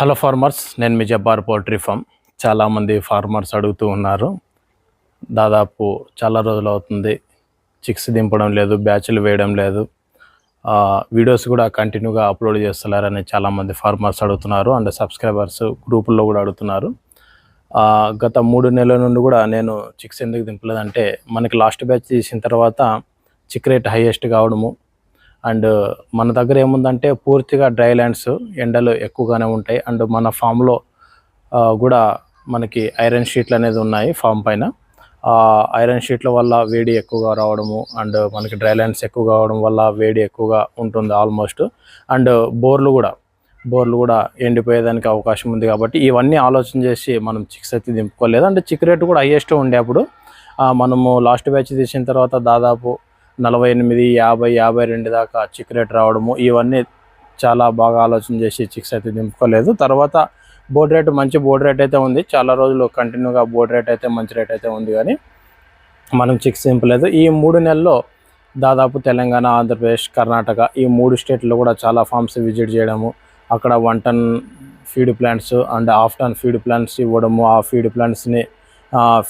Hello farmers, నేను మీ Jabbar poultry farm. చాలామంది farmers అడుగుతూ ఉన్నారు, దాదాపు చాలా రోజులు అవుతుంది చిక్స్ దింపడం లేదు, బ్యాచ్లు వేయడం లేదు, వీడియోస్ కూడా కంటిన్యూగా అప్లోడ్ చేస్తున్నారని చాలామంది ఫార్మర్స్ అడుగుతున్నారు. అండ్ సబ్స్క్రైబర్స్ గ్రూపుల్లో కూడా అడుగుతున్నారు. గత 3 నెలల నుండి కూడా నేను చిక్స్ ఎందుకు దింపలేదంటే, మనకి లాస్ట్ బ్యాచ్ తీసిన తర్వాత చిక్ రేట్ హైయెస్ట్ కావడము, అండ్ మన దగ్గర ఏముందంటే పూర్తిగా డ్రై ల్యాండ్స్, ఎండలు ఎక్కువగానే ఉంటాయి. అండ్ మన ఫామ్లో కూడా మనకి ఐరన్ షీట్లు అనేది ఉన్నాయి ఫామ్ పైన. ఐరన్ షీట్ల వల్ల వేడి ఎక్కువగా రావడము, అండ్ మనకి డ్రై ల్యాండ్స్ ఎక్కువ కావడం వల్ల వేడి ఎక్కువగా ఉంటుంది ఆల్మోస్ట్. అండ్ బోర్లు కూడా ఎండిపోయేదానికి అవకాశం ఉంది. కాబట్టి ఇవన్నీ ఆలోచన చేసి మనం చిక్స్ అయితే దింపుకోలేదు. అంటే చిక్ రేట్ కూడా హైయెస్ట్ ఉండేప్పుడు మనము లాస్ట్ బ్యాచ్ తీసిన తర్వాత దాదాపు 48, 50, 52 దాకా చిక్ రేట్ రావడము, ఇవన్నీ చాలా బాగా ఆలోచన చేసి చిక్స్ అయితే దింపుకోలేదు. తర్వాత బోర్డ్ రేట్, మంచి బోర్డ్ రేట్ అయితే ఉంది, చాలా రోజులు కంటిన్యూగా బోర్డ్ రేట్ అయితే మంచి రేట్ అయితే ఉంది, కానీ మనం చిక్స్ దింపలేదు. ఈ 3 నెలల్లో దాదాపు తెలంగాణ, ఆంధ్రప్రదేశ్, కర్ణాటక ఈ 3 స్టేట్లో కూడా చాలా ఫామ్స్ విజిట్ చేయడము, అక్కడ 1 ton feed plants and half ton feed plants ఇవ్వడము, ఆ ఫీడ్ ప్లాంట్స్ని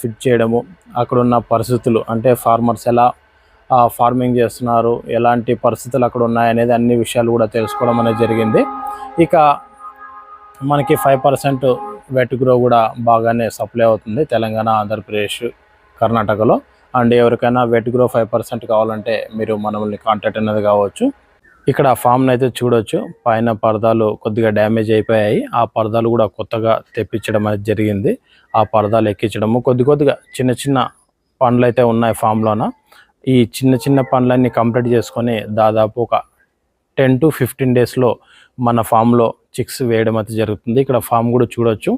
ఫిట్ చేయడము, అక్కడున్న పరిస్థితులు అంటే ఫార్మర్స్ ఎలా ఫార్మింగ్ చేస్తున్నారు, ఎలాంటి పరిస్థితులు అక్కడ ఉన్నాయనేది అన్ని విషయాలు కూడా తెలుసుకోవడం అనేది జరిగింది. ఇక మనకి 5% వెట్ గ్రో కూడా బాగానే సప్లై అవుతుంది తెలంగాణ, ఆంధ్రప్రదేశ్, కర్ణాటకలో. అండ్ ఎవరికైనా వెట్ గ్రో 5% కావాలంటే మీరు మనల్ని కాంటాక్ట్ అనేది కావచ్చు. ఇక్కడ ఫామ్ని అయితే చూడొచ్చు, పైన పరదాలు కొద్దిగా డ్యామేజ్ అయిపోయాయి, ఆ పరదాలు కూడా కొత్తగా తెప్పించడం అనేది జరిగింది. ఆ పరదాలు ఎక్కించడము, కొద్దిగా చిన్న పనులు అయితే ఉన్నాయి ఫామ్లోన. ఈ చిన్న పనులన్నీ కంప్లీట్ చేసుకొని దాదాపు ఒక 10 to 15 డేస్లో మన ఫామ్లో చిక్స్ వేయడం అయితే జరుగుతుంది. ఇక్కడ ఫామ్ కూడా చూడొచ్చు.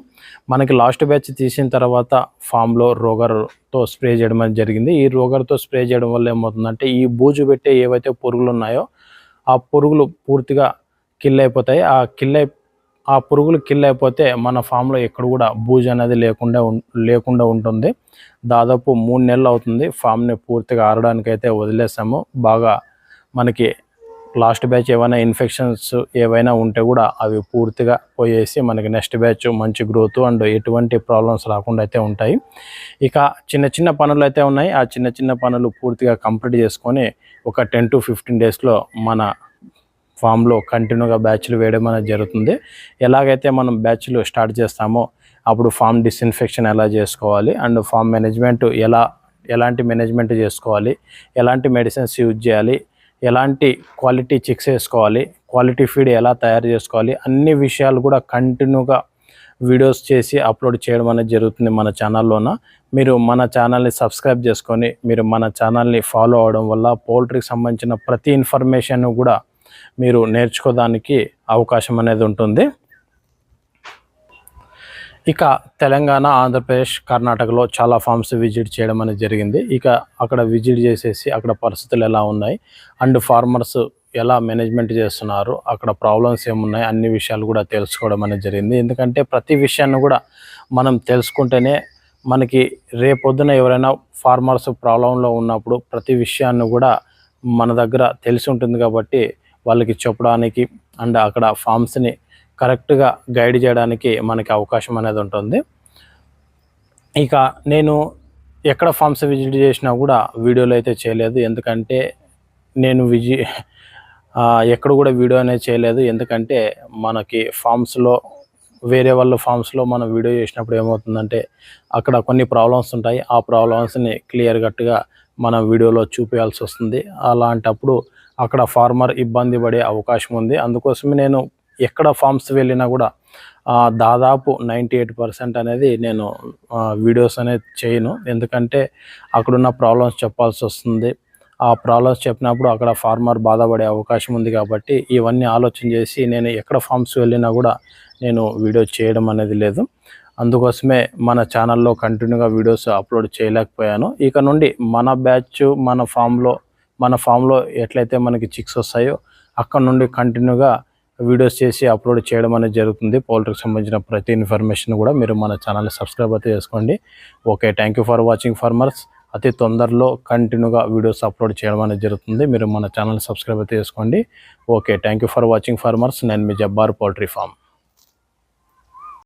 మనకి లాస్ట్ బ్యాచ్ తీసిన తర్వాత ఫామ్లో రోగర్తో స్ప్రే చేయడం అనేది జరిగింది. ఈ రోగర్తో స్ప్రే చేయడం వల్ల ఏమవుతుందంటే, ఈ బూజు పెట్టే ఏవైతే పురుగులు ఉన్నాయో ఆ పురుగులు పూర్తిగా కిల్ అయిపోతాయి. ఆ పురుగులు కిల్ అయిపోతే మన ఫామ్లో ఎక్కడ కూడా బూజు అనేది లేకుండా ఉంటుంది. దాదాపు 3 నెలలు అవుతుంది ఫామ్ని పూర్తిగా ఆరడానికి అయితే వదిలేసాము. బాగా మనకి లాస్ట్ బ్యాచ్ ఏమైనా ఇన్ఫెక్షన్స్ ఏవైనా ఉంటే కూడా అవి పూర్తిగా పోయేసి మనకి నెక్స్ట్ బ్యాచ్ మంచి గ్రోత్ అండ్ ఎటువంటి ప్రాబ్లమ్స్ రాకుండా అయితే ఉంటాయి. ఇక చిన్న పనులు అయితే ఉన్నాయి, ఆ చిన్న పనులు పూర్తిగా కంప్లీట్ చేసుకొని ఒక 10 to 15 డేస్లో మన ఫామ్లో కంటిన్యూగా బ్యాచ్లు వేయడం అనేది జరుగుతుంది. ఎలాగైతే మనం బ్యాచ్లు స్టార్ట్ చేస్తామో అప్పుడు ఫామ్ డిస్ఇన్ఫెక్షన్ ఎలా చేసుకోవాలి, అండ్ ఫామ్ మేనేజ్మెంట్ ఎలాంటి మేనేజ్మెంట్ చేసుకోవాలి, ఎలాంటి మెడిసిన్స్ యూజ్ చేయాలి, ఎలాంటి క్వాలిటీ చిక్స్ వేసుకోవాలి, క్వాలిటీ ఫీడ్ ఎలా తయారు చేసుకోవాలి, అన్ని విషయాలు కూడా కంటిన్యూగా వీడియోస్ చేసి అప్లోడ్ చేయడం అనేది జరుగుతుంది మన ఛానల్లోన. మీరు మన ఛానల్ని సబ్స్క్రైబ్ చేసుకొని మీరు మన ఛానల్ని ఫాలో అవడం వల్ల పౌల్ట్రీకి సంబంధించిన ప్రతి ఇన్ఫర్మేషన్ కూడా మీరు నేర్చుకోవడానికి అవకాశం అనేది ఉంటుంది. ఇక తెలంగాణ, ఆంధ్రప్రదేశ్, కర్ణాటకలో చాలా ఫామ్స్ విజిట్ చేయడం అనేది జరిగింది. ఇక అక్కడ విజిట్ చేసేసి అక్కడ పరిస్థితులు ఎలా ఉన్నాయి అండ్ ఫార్మర్స్ ఎలా మేనేజ్మెంట్ చేస్తున్నారు, అక్కడ ప్రాబ్లమ్స్ ఏమున్నాయి, అన్ని విషయాలు కూడా తెలుసుకోవడం అనేది జరిగింది. ఎందుకంటే ప్రతి విషయాన్ని కూడా మనం తెలుసుకుంటేనే మనకి రేపొద్దున ఎవరైనా ఫార్మర్స్ ప్రాబ్లంలో ఉన్నప్పుడు ప్రతి విషయాన్ని కూడా మన దగ్గర తెలిసి ఉంటుంది. కాబట్టి వాళ్ళకి చెప్పడానికి అండ్ అక్కడ ఫామ్స్ని కరెక్ట్గా గైడ్ చేయడానికి మనకి అవకాశం అనేది ఉంటుంది. ఇక నేను ఎక్కడ ఫామ్స్ విజిట్ చేసినా కూడా వీడియోలు అయితే చేయలేదు, ఎందుకంటే నేను ఎక్కడ కూడా వీడియో అనేది చేయలేదు. ఎందుకంటే మనకి ఫామ్స్లో వేరే వాళ్ళ ఫామ్స్లో మనం వీడియో చేసినప్పుడు ఏమవుతుందంటే అక్కడ కొన్ని ప్రాబ్లమ్స్ ఉంటాయి, ఆ ప్రాబ్లమ్స్ని క్లియర్ కట్గా మన వీడియోలో చూపించాల్సి వస్తుంది. అలాంటప్పుడు అక్కడ ఫార్మర్ ఇబ్బంది పడే అవకాశం ఉంది. అందుకోసమే నేను ఎక్కడ ఫామ్స్ వెళ్ళినా కూడా దాదాపు 98% అనేది నేను వీడియోస్ అనేది చేయను. ఎందుకంటే అక్కడున్న ప్రాబ్లమ్స్ చెప్పాల్సి వస్తుంది. ఆ ప్రాబ్లమ్స్ చెప్పినప్పుడు అక్కడ ఫార్మర్ బాధపడే అవకాశం ఉంది. కాబట్టి ఇవన్నీ ఆలోచన చేసి నేను ఎక్కడ ఫామ్స్ వెళ్ళినా కూడా నేను వీడియో చేయడం అనేది లేదు. అందుకోసమే మన ఛానల్లో కంటిన్యూగా వీడియోస్ అప్లోడ్ చేయలేకపోయాను. ఇక నుండి మన బ్యాచ్ మన ఫామ్లో ఎట్లయితే మనకి చిక్స్ వస్తాయో అక్కడ నుండి కంటిన్యూగా వీడియోస్ చేసి అప్లోడ్ చేయడం అనేది జరుగుతుంది. పౌల్ట్రీకి సంబంధించిన ప్రతి ఇన్ఫర్మేషన్ కూడా మీరు మన ఛానల్ని సబ్స్క్రైబ్ అయితే చేసుకోండి. Okay, thank you for watching farmers. అతి తొందరలో కంటిన్యూగా వీడియోస్ అప్లోడ్ చేయడం అనేది జరుగుతుంది. మీరు మన ఛానల్ని సబ్స్క్రైబ్ అయితే చేసుకోండి. Okay, thank you for watching farmers. నేను మీ జబ్బార్ పౌల్ట్రీ ఫామ్.